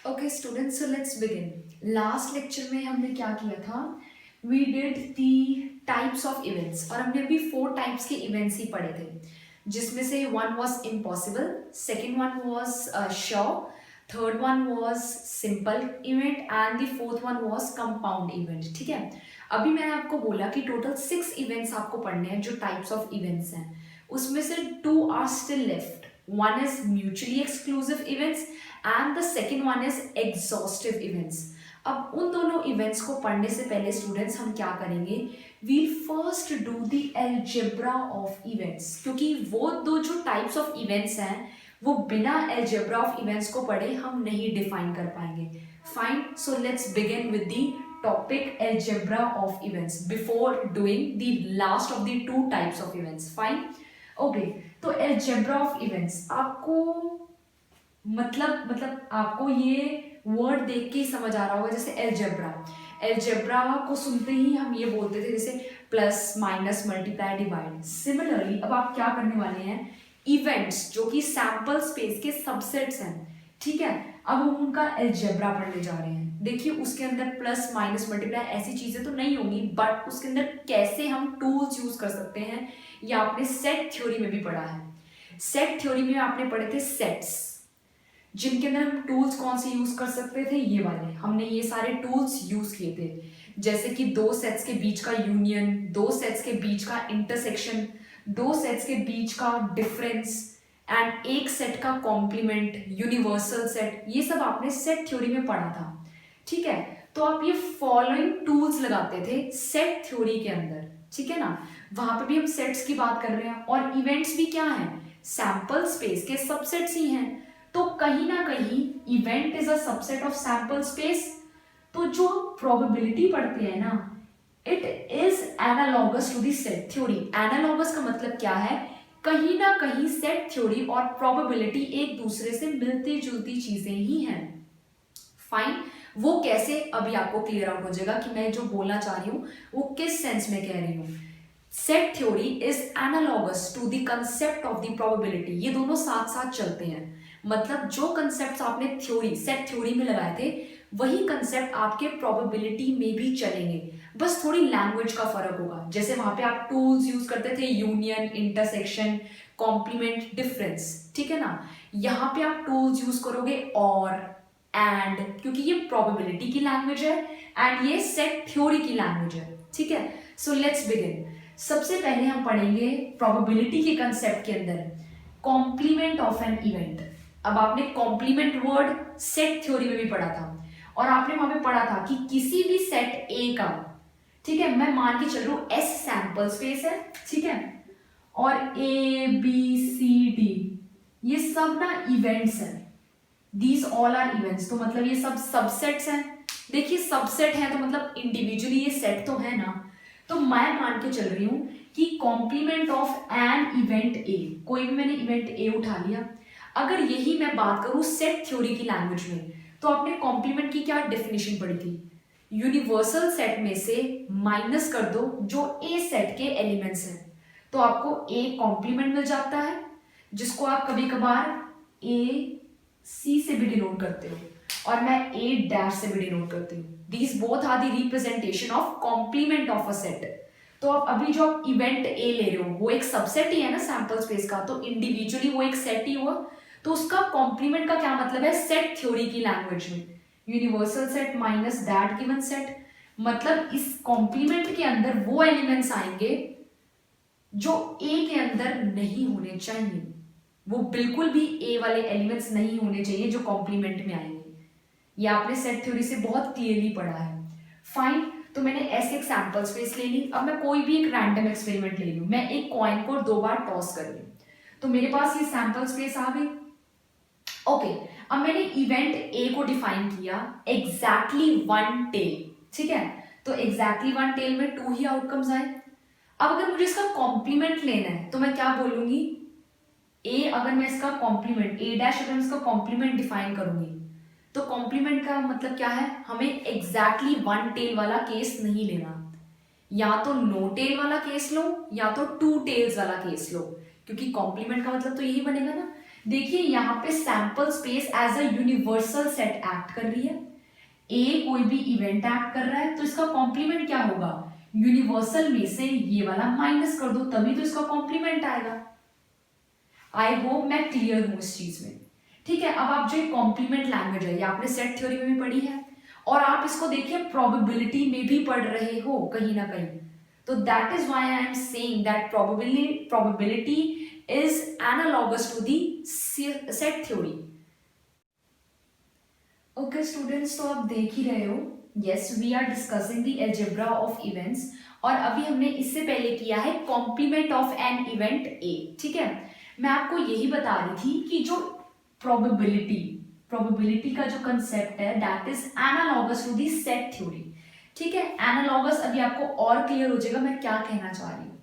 Okay, students, so let's begin. Last lecture में हमने क्या किया था? We did the types of events और हमने अभी 4 types के events ही पढ़े थे, जिसमें से one was impossible, second one was sure, third one was simple event and the fourth one was compound event. ठीक है, अभी मैंने आपको बोला कि टोटल 6 events आपको पढ़ने हैं जो types of events हैं, उसमें से 2 are still left. One is mutually exclusive events and the second one is exhaustive events. अब उन दोनों इवेंट्स को पढ़ने से पहले स्टूडेंट्स हम क्या करेंगे, we'll first do the algebra of events, क्योंकि वो दो जो टाइप्स ऑफ इवेंट्स हैं वो बिना एल्जेब्रा ऑफ इवेंट्स को पढ़े हम नहीं डिफाइन कर पाएंगे. Fine, so let's begin with the topic algebra of events before doing the last of the 2 types of events. Fine, okay. तो एल्जेब्रा ऑफ इवेंट्स आपको मतलब आपको ये वर्ड देख के ही समझ आ रहा होगा. जैसे एल्जेब्रा को सुनते ही हम ये बोलते थे जैसे plus minus multiply divide. Similarly अब आप क्या करने वाले हैं, इवेंट्स जो कि सैंपल स्पेस के सबसेट्स हैं, ठीक है, अब हम उनका एल्जेब्रा पढ़ने जा रहे हैं. देखिए उसके अंदर प्लस माइनस मल्टीप्लाई ऐसी चीजें तो नहीं होंगी, बट उसके अंदर कैसे हम टूल्स यूज कर सकते हैं ये आपने सेट थ्योरी में भी पढ़ा है. सेट थ्योरी में आपने पढ़े थे सेट्स, जिनके अंदर हम टूल्स कौन से यूज कर सकते थे, ये वाले. हमने ये सारे टूल्स यूज किए थे, जैसे कि 2 सेट्स के बीच का यूनियन, 2 सेट्स के बीच का इंटरसेक्शन, 2 सेट्स के बीच का डिफरेंस एंड एक सेट का कॉम्प्लीमेंट, यूनिवर्सल सेट. ये सब आपने सेट थ्योरी में पढ़ा था, ठीक है. तो आप ये फॉलोइंग टूल्स लगाते थे सेट थ्योरी के अंदर, ठीक है ना. वहां पे भी हम सेट्स की बात कर रहे हैं और इवेंट्स भी क्या है, सैंपल स्पेस के सबसेट्स ही हैं. तो कहीं ना कहीं event is a subset of sample space. तो जो प्रोबेबिलिटी पढ़ते हैं ना, it is analogous to the set theory. Analogous का मतलब क्या है, कहीं ना कहीं सेट थ्योरी और प्रोबेबिलिटी एक दूसरे से मिलती जुलती चीजें ही हैं. फाइन, वो कैसे अभी आपको क्लियर आउट हो जाएगा कि मैं जो बोलना चाह रही हूं वो किस सेंस में कह रही हूं. Set theory is analogous to the concept of the probability. ये दोनों साथ साथ चलते हैं, मतलब जो कंसेप्ट आपने थ्योरी सेट थ्योरी में लगाए थे वही कंसेप्ट आपके प्रोबेबिलिटी में भी चलेंगे, बस थोड़ी लैंग्वेज का फर्क होगा. जैसे वहां पे आप टूल्स यूज करते थे यूनियन, इंटरसेक्शन, कॉम्प्लीमेंट, डिफरेंस, ठीक है ना. यहाँ पे आप टूल्स यूज करोगे और एंड, क्योंकि ये प्रोबेबिलिटी की लैंग्वेज है एंड ये सेट थ्योरी की लैंग्वेज है, ठीक है. So let's begin. सबसे पहले हम पढ़ेंगे प्रोबेबिलिटी के कंसेप्ट के अंदर कॉम्प्लीमेंट ऑफ एन इवेंट. अब आपने कॉम्प्लीमेंट वर्ड सेट थ्योरी में भी पढ़ा था और आपने वहां पे पढ़ा था कि किसी भी सेट ए का, ठीक है, मैं मान के चल रहा हूं एस सैंपल स्पेस है, ठीक है, और ए बी सी डी ये सब ना इवेंट्स हैं. These all are events. तो मतलब ये सब सबसेट्स हैं. देखिए सबसेट है तो मतलब इंडिविजुअली ये सेट तो है ना. तो मैं मान के चल रही हूं कि complement of an event A, कोई भी मैंने इवेंट ए उठा लिया. अगर यही मैं बात करूं सेट थ्योरी की लैंग्वेज में, तो आपने कॉम्प्लीमेंट की क्या डेफिनेशन पढ़ी थी, यूनिवर्सल सेट में से माइनस कर दो जो ए सेट के एलिमेंट्स हैं, तो आपको ए कॉम्प्लीमेंट मिल जाता है, जिसको आप कभी कभार ए सी से भी डिनोट करते हो और मैं ए डैश से भी डिनोट करती हूँ. These both are the representation of complement of a set. तो अब अभी जो आप इवेंट ए ले रहे हो वो एक सबसेट ही है ना सैंपल स्पेस का, तो इंडिविजुअली वो एक सेट ही हुआ. तो उसका कॉम्प्लीमेंट का क्या मतलब है सेट थ्योरी की लैंग्वेज में, universal set minus that given set. मतलब इस कॉम्प्लीमेंट के अंदर वो एलिमेंट्स आएंगे जो ए के अंदर नहीं होने चाहिए, वो बिल्कुल भी ए वाले एलिमेंट्स नहीं होने चाहिए जो कॉम्प्लीमेंट में आएंगे. ये आपने सेट थ्योरी से बहुत क्लियरली पढ़ा है. फाइन, तो मैंने ऐसे एक सैंपल स्पेस ले ली. अब मैं कोई भी एक रैंडम एक्सपेरिमेंट ले लूं, मैं एक कॉइन को 2 बार टॉस कर लूं, तो मेरे पास ये सैंपल स्पेस आ गई. ओके, अब मैंने इवेंट ए को डिफाइन किया एग्जैक्टली 1 टेल, ठीक है. तो एग्जैक्टली 1 टेल में 2 ही आउटकम्स आए. अब अगर मुझे इसका कॉम्प्लीमेंट लेना है तो मैं क्या बोलूंगी, ए अगर मैं इसका कॉम्प्लीमेंट ए डैश अगर मैं इसका कॉम्प्लीमेंट डिफाइन करूंगी, तो कॉम्प्लीमेंट का मतलब क्या है, हमें एग्जैक्टली 1 टेल वाला केस नहीं लेना, या तो नो टेल वाला केस लो या तो 2 टेल्स वाला केस लो, क्योंकि कॉम्प्लीमेंट का मतलब तो यही बनेगा ना. देखिए यहाँ पे sample space as a universal set act कर रही है। ए कोई भी इवेंट एक्ट कर रहा है तो इसका कॉम्प्लीमेंट क्या होगा, यूनिवर्सल में से ये वाला माइनस कर दो तभी तो इसका कॉम्प्लीमेंट आएगा। आई होप मैं क्लियर हूं इस चीज में। ठीक है, अब आप जो कॉम्प्लीमेंट लैंग्वेज है ये आपने सेट थ्योरी में भी पढ़ी है और आप इसको देखिए प्रोबेबिलिटी में भी पढ़ रहे हो कहीं ना कहीं। तो that is why I am saying that probability is analogous to the set theory. Okay students, तो आप देख ही रहे हो, yes we are discussing the algebra of events और अभी हमने इससे पहले किया है complement of an event A। ठीक है, मैं आपको यही बता रही थी कि जो probability का जो concept है that is analogous to the set theory। ठीक है, analogous अभी आपको और क्लियर हो जाएगा मैं क्या कहना चाह रही हूँ।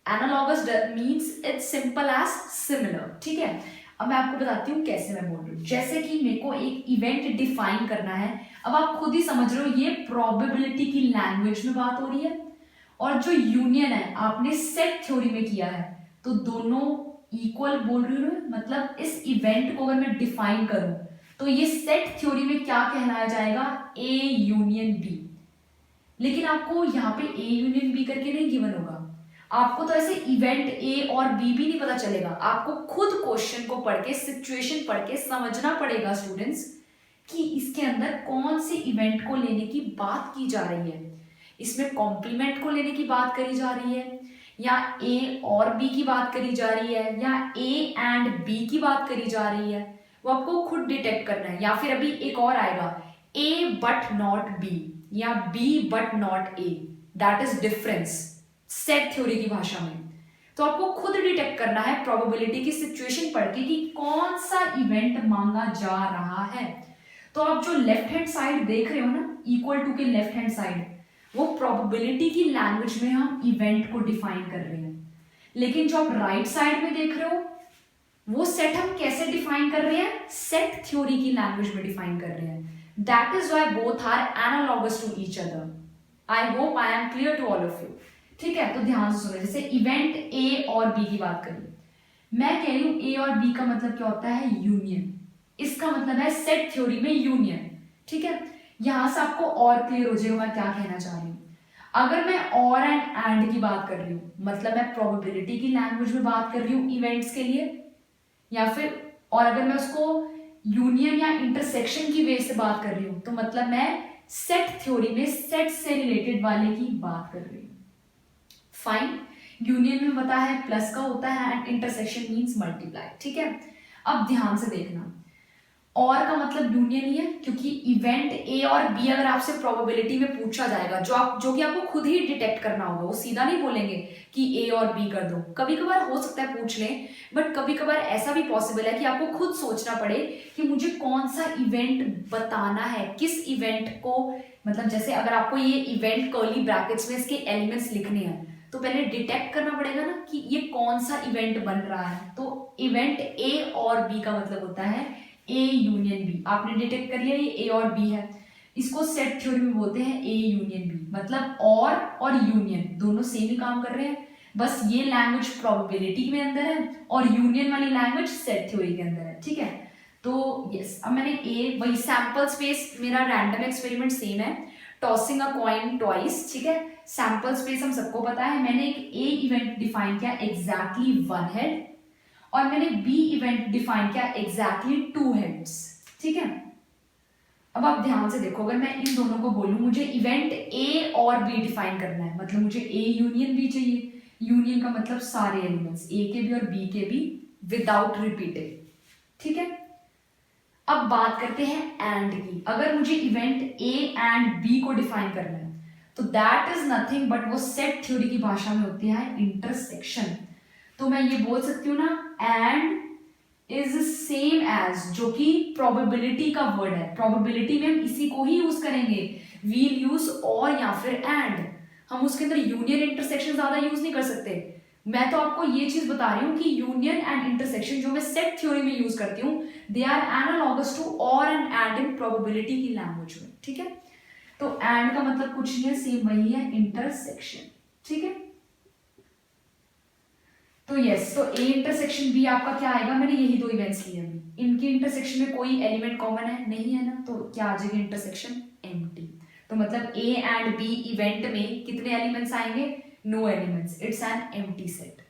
Analogous means it's simple as similar। ठीक है, अब मैं आपको बताती हूँ कैसे मैं बोल रही हूँ। जैसे कि मेरे को एक इवेंट डिफाइन करना है, अब आप खुद ही समझ रहे हो ये प्रोबेबिलिटी की लैंग्वेज में बात हो रही है और जो यूनियन है आपने सेट थ्योरी में किया है तो दोनों इक्वल बोल रही हूँ। मतलब इस इवेंट को अगर मैं डिफाइन करूं तो ये सेट थ्योरी में क्या कहलाया जाएगा, ए यूनियन बी। लेकिन आपको यहाँ पे ए यूनियन बी करके नहीं गिवन होगा, आपको तो ऐसे इवेंट ए और बी भी नहीं पता चलेगा। आपको खुद क्वेश्चन को पढ़ के सिचुएशन पढ़ के समझना पड़ेगा स्टूडेंट्स कि इसके अंदर कौन से इवेंट को लेने की बात की जा रही है। इसमें कॉम्प्लीमेंट को लेने की बात करी जा रही है या ए और बी की बात करी जा रही है या ए एंड बी की बात करी जा रही है, वो आपको खुद डिटेक्ट करना है। या फिर अभी एक और आएगा ए बट नॉट बी या B but not A, that is difference set theory की भाषा में। तो आपको खुद डिटेक्ट करना है प्रोबेबिलिटी की सिचुएशन पढ़ के कि कौन सा इवेंट मांगा जा रहा है। तो आप जो लेफ्ट हैंड साइड देख रहे हो ना, इक्वल टू के लेफ्ट हैंड साइड, वो प्रोबेबिलिटी की लैंग्वेज में हम इवेंट को डिफाइन कर रहे हैं। लेकिन जो आप राइट साइड में देख रहे हो वो सेट हम कैसे डिफाइन कर रहे हैं, सेट थ्योरी की लैंग्वेज में डिफाइन कर रहे हैं। That is why both are analogous to each other. I hope I am clear to all of you. ठीक है, तो ध्यान से सुनो। जैसे इवेंट ए और बी की बात करें, मैं कह रही हूं ए और बी का मतलब क्या होता है, यूनियन। इसका मतलब है सेट थ्योरी में यूनियन। ठीक है, यहां से आपको और क्लियर हो जाएगा मैं क्या कहना चाह रही हूं। अगर मैं और एंड की बात कर रही हूं मतलब मैं प्रोबेबिलिटी की लैंग्वेज में बात कर रही हूं इवेंट्स के लिए, या फिर और अगर मैं उसको यूनियन या इंटरसेक्शन की वे से बात कर रही हूं तो मतलब मैं सेट थ्योरी में सेट से रिलेटेड वाले की बात कर रही हूं। फाइन, यूनियन में पता है प्लस का होता है एंड इंटरसेक्शन मींस मल्टीप्लाई। ठीक है, अब ध्यान से देखना, और का मतलब यूनियन ही है क्योंकि इवेंट ए और बी अगर आपसे प्रोबेबिलिटी में पूछा जाएगा जो कि आपको खुद ही डिटेक्ट करना होगा, वो सीधा नहीं बोलेंगे कि ए और बी कर दो। कभी कभार हो सकता है पूछ लें, बट कभी कभार ऐसा भी पॉसिबल है कि आपको खुद सोचना पड़े कि मुझे कौन सा इवेंट बताना है, किस इवेंट को, मतलब जैसे अगर आपको ये इवेंट कर्ली ब्रैकेट्स में इसके एलिमेंट्स लिखने हैं तो पहले डिटेक्ट करना पड़ेगा ना कि ये कौन सा इवेंट बन रहा है। तो इवेंट ए और बी का मतलब होता है ए यूनियन बी। आपने डिटेक्ट कर लिया ये ए और बी है, इसको सेट थ्योरी में बोलते हैं ए यूनियन बी। मतलब और यूनियन दोनों सेम ही काम कर रहे हैं, बस ये लैंग्वेज प्रोबेबिलिटी में अंदर है और यूनियन वाली लैंग्वेज सेट थ्योरी के अंदर है। ठीक है, तो यस, अब मैंने ए, वही सैंपल स्पेस, मेरा रैंडम एक्सपेरिमेंट सेम है, टॉसिंग अ कॉइन ट्वाइस। ठीक है, सैंपल स्पेस हम सबको पता है। मैंने एक ए इवेंट डिफाइन किया एग्जैक्टली वन हेड और मैंने बी इवेंट डिफाइन किया एग्जैक्टली टू हेड्स। ठीक है, अब आप ध्यान से देखो, अगर मैं इन दोनों को बोलूं मुझे इवेंट ए और बी डिफाइन करना है, मतलब मुझे ए यूनियन बी चाहिए। यूनियन का मतलब सारे एलिमेंट्स ए के भी और बी के भी विदाउट रिपीटेड। ठीक है, अब बात करते हैं एंड की। अगर मुझे इवेंट ए एंड बी को डिफाइन करना है तो दैट इज नथिंग बट वो सेट थ्योरी की भाषा में होती है इंटरसेक्शन। तो मैं ये बोल सकती हूँ ना, एंड इज सेम एज, जो कि प्रोबेबिलिटी का वर्ड है। प्रोबेबिलिटी में हम इसी को ही यूज करेंगे, वील यूज और या फिर एंड। हम उसके अंदर यूनियन इंटरसेक्शन ज्यादा यूज नहीं कर सकते। मैं तो आपको ये चीज बता रही हूँ कि यूनियन एंड इंटरसेक्शन जो मैं सेट थ्योरी में यूज करती हूँ दे आर एनालॉगस टू और एंड इन प्रोबेबिलिटी की लैंग्वेज में। ठीक है, तो एंड का मतलब कुछ नहीं है, सेम वही है, इंटरसेक्शन। ठीक है, तो यस, तो ए इंटरसेक्शन बी आपका क्या आएगा, मैंने यही दो इवेंट्स लिए अभी, इनके इंटरसेक्शन में कोई एलिमेंट कॉमन है नहीं है ना, तो क्या आ जाएगा इंटरसेक्शन एम्प्टी। तो मतलब ए एंड बी इवेंट में कितने एलिमेंट्स आएंगे, no elements, it's an empty set.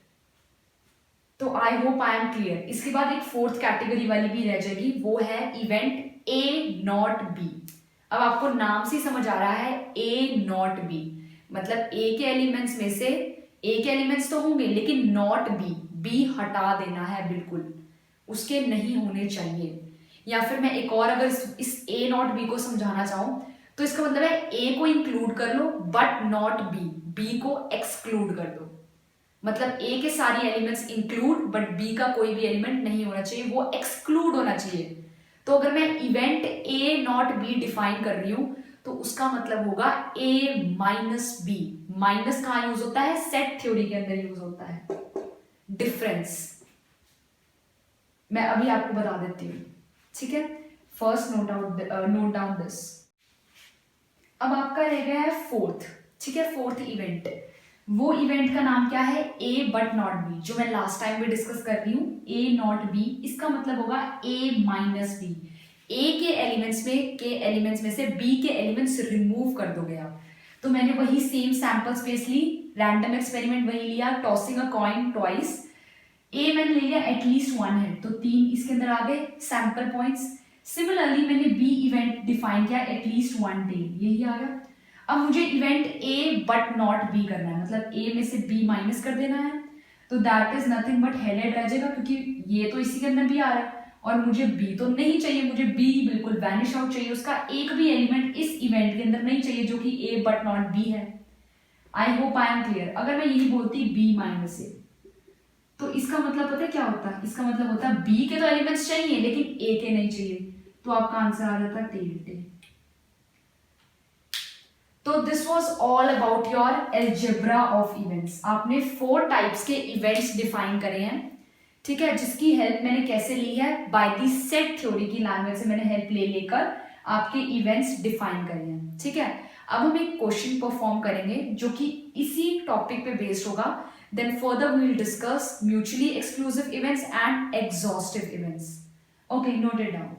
तो I hope I am clear. इसके बाद एक फोर्थ कैटेगरी वाली भी रह जाएगी, वो है इवेंट ए नॉट बी। अब आपको नाम से समझ आ रहा है ए नॉट बी, मतलब ए के एलिमेंट्स में से ए के एलिमेंट्स तो होंगे लेकिन नॉट बी, बी हटा देना है बिल्कुल, उसके नहीं होने चाहिए। या फिर मैं एक और अगर इस ए नॉट बी को समझाना चाहूं तो इसका मतलब है ए को इंक्लूड कर लो बट नॉट बी, बी को एक्सक्लूड कर दो। मतलब ए के सारी एलिमेंट्स इंक्लूड बट बी का कोई भी एलिमेंट नहीं होना चाहिए, वो एक्सक्लूड होना चाहिए। तो अगर मैं event A not be define कर रही हूं तो उसका मतलब होगा ए माइनस बी। माइनस कहां यूज होता है, सेट थ्योरी के अंदर यूज होता है। डिफरेंस मैं अभी आपको बता देती हूँ, ठीक है। First note down this. अब आपका रह गया है फोर्थ, ठीक है, फोर्थ इवेंट। वो इवेंट का नाम क्या है, ए बट नॉट बी, जो मैं लास्ट टाइम भी डिस्कस कर रही हूँ, ए नॉट बी। इसका मतलब होगा ए माइनस बी। ए के एलिमेंट्स में से बी के एलिमेंट्स रिमूव कर दोगे आप। तो मैंने वही सेम सैंपल स्पेस ली, रैंडम एक्सपेरिमेंट वही लिया, टॉसिंग अ कॉइन ट्वाइस। ए मैंने ले लिया एटलीस्ट 1 है तो 3 इसके अंदर आ गए सैंपल पॉइंट्स। सिमिलरली मैंने बी इवेंट डिफाइन किया एटलीस्ट 1 टेल, यही आ गया। अब मुझे event A but not B करना है, मतलब ए में से बी माइनस कर देना है, तो that is nothing but headed रह जाएगा, क्योंकि ये तो इसी के अंदर भी आ रहा है और मुझे बी तो नहीं चाहिए, मुझे बी बिल्कुल वैनिश आउट चाहिए, उसका एक भी एलिमेंट इस इवेंट के अंदर नहीं चाहिए जो कि ए बट नॉट बी है। आई होप आई एम क्लियर। अगर मैं यही बोलती बी माइनस ए तो इसका मतलब पता है क्या होता है, इसका मतलब होता है बी के तो एलिमेंट्स चाहिए लेकिन ए के नहीं चाहिए, तो आपका आंसर आ जाता है टेल टेल। तो this was all about your algebra of events. आपने 4 टाइप्स के इवेंट्स डिफाइन करे हैं, ठीक है, जिसकी हेल्प मैंने कैसे ली है, बाय द सेट थ्योरी की लैंग्वेज से मैंने हेल्प लेकर आपके इवेंट्स डिफाइन करे हैं, ठीक है। अब हम एक क्वेश्चन परफॉर्म करेंगे जो कि इसी टॉपिक पे बेस्ड होगा। Then further we will discuss mutually exclusive events and exhaustive events. Okay, note it down.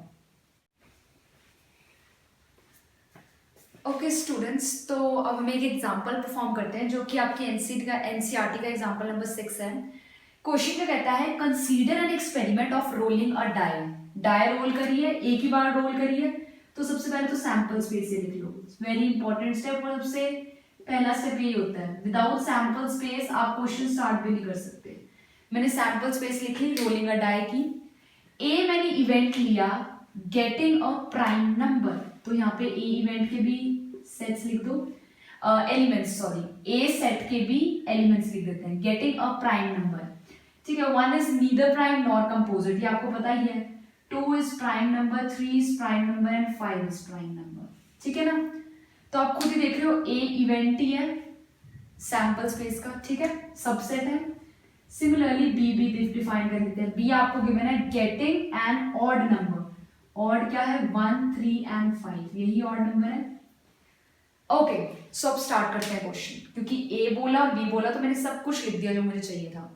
Okay students, तो अब हम एक एग्जांपल परफॉर्म करते हैं जो कि आपके एनसीईआरटी का एग्जांपल नंबर 6 है। क्वेश्चन क्या कहता है, consider an experiment of rolling a die. Die roll करिए, एक ही बार रोल करिए। तो सबसे पहले तो सैंपल स्पेस से लिख लो, वेरी इंपॉर्टेंट स्टेप, और सबसे पहला स्टेप यही होता है। विदाउट सैंपल स्पेस आप क्वेश्चन स्टार्ट भी नहीं कर सकते। मैंने सैंपल स्पेस लिखी रोलिंग अ डाई की। ए मैंने इवेंट लिया गेटिंग अ प्राइम नंबर, तो यहाँ पे ए इवेंट के भी सेट्स लिख दो, एलिमेंट्स सॉरी, ए सेट के भी एलिमेंट्स लिख देते हैं। गेटिंग अ प्राइम नंबर, ठीक है, 1 is neither prime nor composite, ये आपको पता ही है। 2 is prime number, 3 is prime number and 5 is prime number, ठीक है ना। तो आप खुद ही देख रहे हो ए इवेंट ही है सैंपल स्पेस का, ठीक है, सबसेट है। सिमिलरली बी भी डिफाइन कर देते हैं। बी आपको गिवन है getting an odd number, odd क्या है 1, 3 एंड 5, यही ऑड नंबर है। ओके, सो अब स्टार्ट करते हैं क्वेश्चन, क्योंकि ए बोला और बी बोला तो मैंने सब कुछ लिख दिया जो मुझे चाहिए था।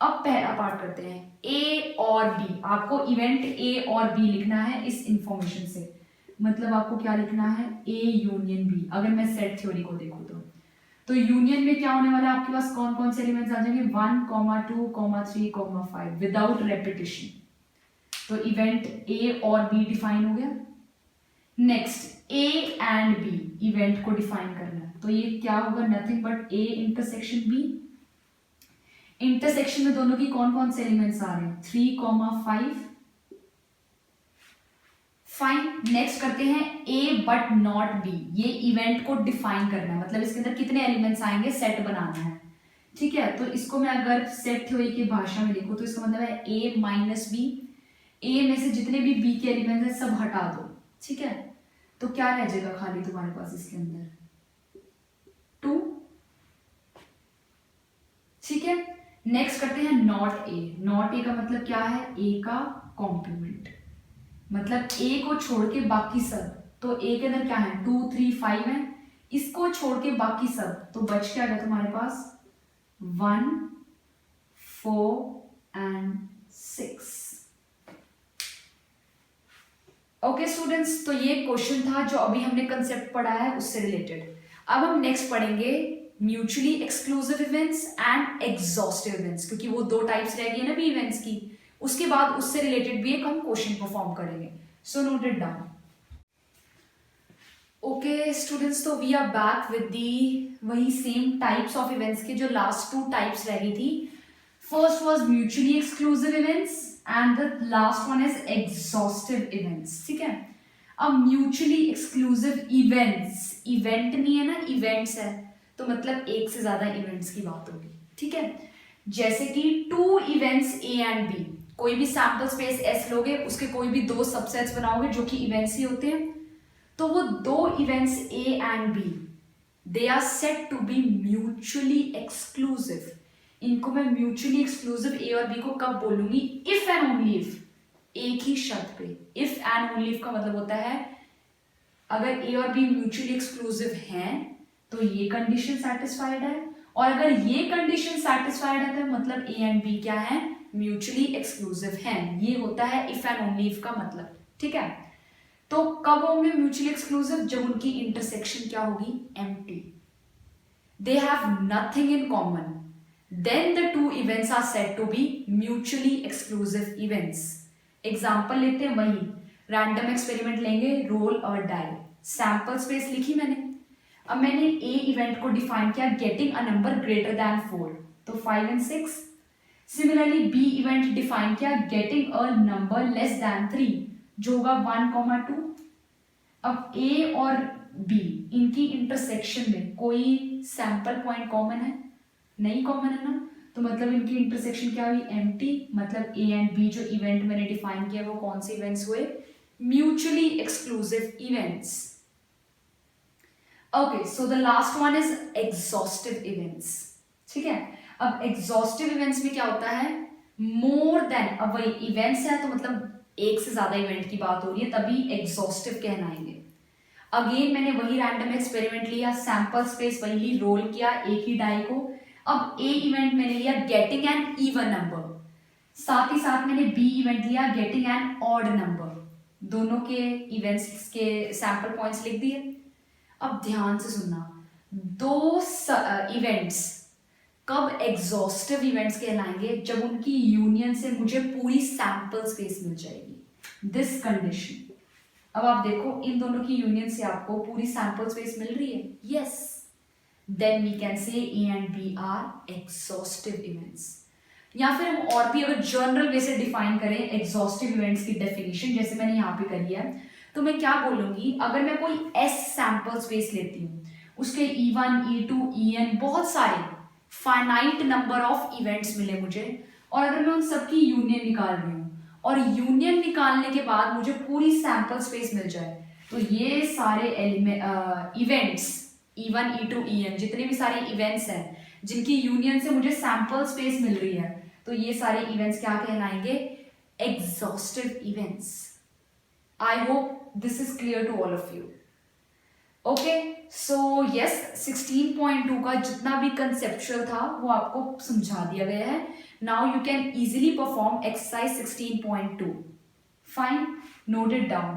अब पहला पार्ट करते हैं, ए और बी। आपको इवेंट ए और बी लिखना है इस इंफॉर्मेशन से, मतलब आपको क्या लिखना है, ए यूनियन बी। अगर मैं सेट थ्योरी को देखूं तो यूनियन में क्या होने वाला है, आपके पास कौन कौन से एलिमेंट्स आ जाएंगे, 1, 2, 3, 5 विदाउट रेपिटेशन। तो इवेंट ए और बी डिफाइन हो गया। Next A and B event को डिफाइन करना है, तो ये क्या होगा, nothing but A intersection B. Intersection में दोनों की कौन कौन से एलिमेंट्स आ रहे हैं, 3, 5। फाइन, नेक्स्ट करते हैं ए बट नॉट बी। ये इवेंट को डिफाइन करना है, मतलब इसके अंदर कितने एलिमेंट्स आएंगे, सेट बनाना है, ठीक है। तो इसको मैं अगर सेट थ्योरी की भाषा में लिखूं तो इसका मतलब है ए माइनस बी। ए में से जितने भी बी के एलिमेंट्स हैं सब हटा दो, ठीक है। तो क्या रह जाएगा खाली तुम्हारे पास इसके अंदर, 2, ठीक है। नेक्स्ट करते हैं नॉट ए। नॉट ए का मतलब क्या है, ए का कॉम्प्लीमेंट, मतलब ए को छोड़ के बाकी सब। तो ए के अंदर क्या है, 2, 3, 5 है, इसको छोड़ के बाकी सब, तो बच क्या गया तुम्हारे पास 1, 4 and 6। ओके स्टूडेंट्स, तो ये क्वेश्चन था जो अभी हमने कंसेप्ट पढ़ा है उससे रिलेटेड। अब हम नेक्स्ट पढ़ेंगे mutually exclusive events and exhaustive events, क्योंकि वो दो टाइप्स रह गई ना भी इवेंट्स की। उसके बाद उससे रिलेटेड भी एक हम क्वेश्चन परफॉर्म करेंगे। So note it down. Okay students, तो we are back with the वही सेम टाइप्स ऑफ इवेंट्स के जो लास्ट टू टाइप्स रह गई थी। First was mutually exclusive events and the last one is exhaustive events. ठीक है, अब म्यूचुअली एक्सक्लूसिव इवेंट्स, इवेंट नहीं है ना, इवेंट्स है, तो मतलब एक से ज्यादा इवेंट्स की बात होगी। ठीक है, जैसे कि two events A and B, कोई भी सैंपल स्पेस एस लोगे, उसके कोई भी दो सबसेट्स बनाओगे जो कि इवेंट्स ही होते हैं, तो वो दो events A and B they are said to be mutually exclusive. इनको मैं म्यूचुअली एक्सक्लूसिव ए और बी को कब बोलूंगी? इफ एंड ओनली इफ, एक ही शर्त पे। इफ एंड ओनली इफ का मतलब होता है अगर ए और बी म्यूचुअली एक्सक्लूसिव हैं तो ये कंडीशन सेटिस्फाइड है, और अगर ये कंडीशन सेटिस्फाइड है तो मतलब ए एंड बी क्या है? म्यूचुअली एक्सक्लूसिव हैं। ये होता है इफ एंड ओनली इफ का मतलब। ठीक है, तो कब होंगे म्यूचुअली एक्सक्लूसिव? जब उनकी इंटरसेक्शन क्या होगी? Empty, they have nothing in common, then the two events are said to be mutually exclusive events. Example लेते हैं, वही रैंडम एक्सपेरिमेंट लेंगे, रोल और डाई, सैंपल स्पेस लिखी मैंने। अब मैंने ए इवेंट को डिफाइन किया getting a number greater than 4, तो 5 and 6। Similarly B event define किया getting a number less than 3, जो होगा 1, 2। अब ए और बी इनकी इंटरसेक्शन में कोई सैंपल पॉइंट कॉमन है? नहीं कॉमन है ना, तो मतलब इनकी इंटरसेक्शन क्या हुई? एम्प्टी। मतलब ए एंड बी जो इवेंट मैंने डिफाइन किया वो कौन से इवेंट्स हुए? Mutually exclusive events. Okay, so the last one is exhaustive events. ठीक है, अब एग्जॉस्टिव इवेंट्स में क्या होता है? मोर देन, अब वही इवेंट्स है तो मतलब एक से ज्यादा इवेंट की बात हो रही है, तभी एग्जॉस्टिव कहलाएंगे। अगेन मैंने वही रैंडम एक्सपेरिमेंट लिया, सैंपल स्पेस वही ली, रोल किया एक ही डाई को। अब ए इवेंट मैंने लिया गेटिंग एन इवन नंबर, साथ ही साथ मैंने बी इवेंट लिया गेटिंग एन ऑड नंबर। दोनों के इवेंट्स के सैंपल पॉइंट्स लिख दिए। अब ध्यान से सुनना, दो इवेंट्स कब एग्जॉस्टिव इवेंट्स कहलाएंगे? जब उनकी यूनियन से मुझे पूरी सैंपल स्पेस मिल जाएगी, दिस कंडीशन। अब आप देखो, इन दोनों की यूनियन से आपको पूरी सैंपल स्पेस मिल रही है, yes, then we can say A and B are exhaustive events. या फिर हम और भी अगर जनरल वे से डिफाइन करें एग्जॉस्टिव इवेंट्स की डेफिनेशन, जैसे मैंने यहाँ पे करी है, तो मैं क्या बोलूंगी? अगर मैं कोई एस सैंपल स्पेस लेती हूँ, उसके E1, E2, En बहुत सारे फाइनाइट नंबर ऑफ इवेंट्स मिले मुझे, और अगर मैं उन सबकी यूनियन निकाल रही हूँ और यूनियन निकालने के बाद मुझे पूरी सैंपल स्पेस मिल जाए, तो ये सारे इवेंट्स E1, E2, En जितने भी सारे इवेंट्स हैं जिनकी यूनियन से मुझे सैंपल स्पेस मिल रही है, तो ये सारे इवेंट्स क्या कहलाएंगे? Exhaustive events. I hope this is clear to all of you. Okay, so yes, 16.2 का जितना भी कंसेप्चुअल था वो आपको समझा दिया गया है। Now you can easily perform exercise 16.2। Fine, note it down.